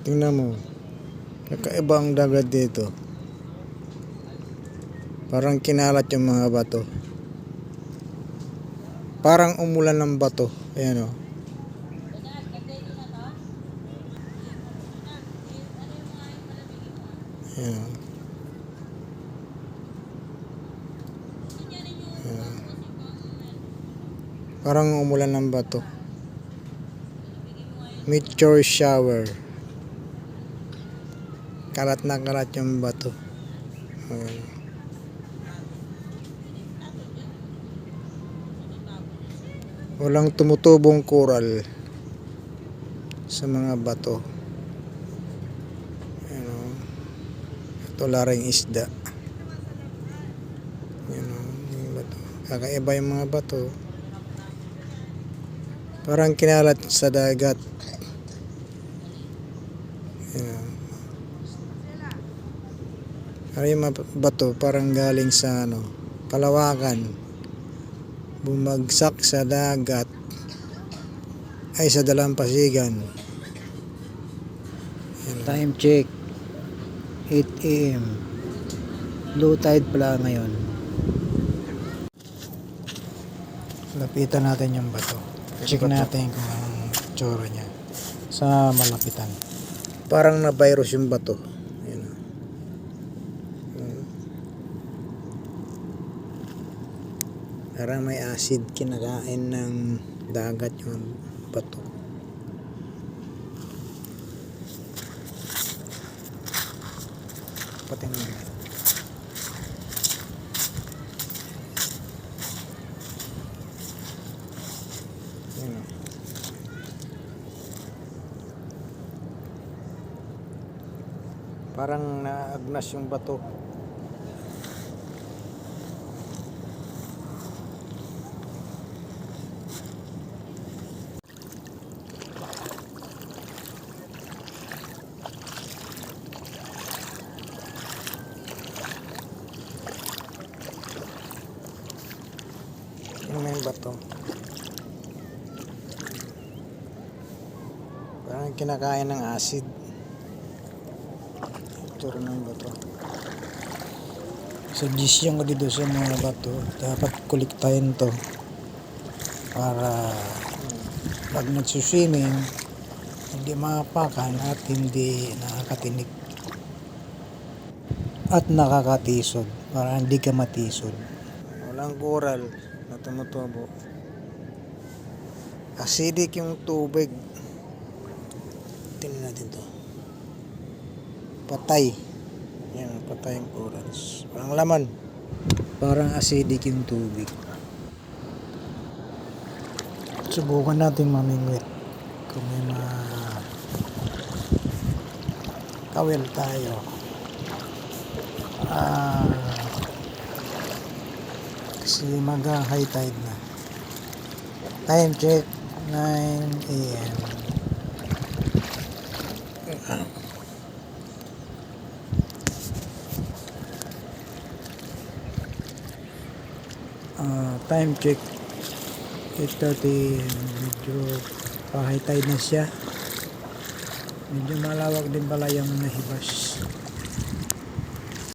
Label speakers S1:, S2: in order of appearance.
S1: Tingnan mo. Kakaiba ang dagat dito. Parang kinalat yung mga bato. Parang umulan ng bato. Ayan o. Ayan o. Ayan. Parang umulan ng bato. Meteor shower. Kalat na kalat yung bato. Ayan. Walang tumutubong coral sa mga bato. Ayan o. Ito laring isda. Ayan o. Yung bato. Kakaiba yung mga bato. Parang kinalat sa dagat. Ayan. Parang yung mga bato parang galing sa kalawakan. Bumagsak sa dagat ay sa dalampasigan. Time check 8 AM. Low tide pala ngayon. Lapitan natin yung bato. Check natin kung anong tsura niya sa malapitan. Parang na-virus yung bato. Ayan. Parang may acid kinakain ng dagat yung bato. Patingin mo. Ayan. Parang naagnas yung bato. Yung bato. Parang kinakain ng acid. Ito rin ng bato. Suggestion ko dito sa mga bato, dapat kuliktahin to para pag nagsuswimming hindi maapakan at hindi nakakatinik at nakakatisod, para hindi ka matisod. Walang coral na tumutubo. Acidic yung tubig. Tingnan natin to. Patay. Yan, patay yung corals. Parang laman. Parang acidic yung tubig. Subukan natin mamingwit. Kung may kawil tayo. Kasi mag-high tide na. Time check 9 AM. Time check 8:30. Medyo high tide na siya. Medyo malawak din pala yung nahibas.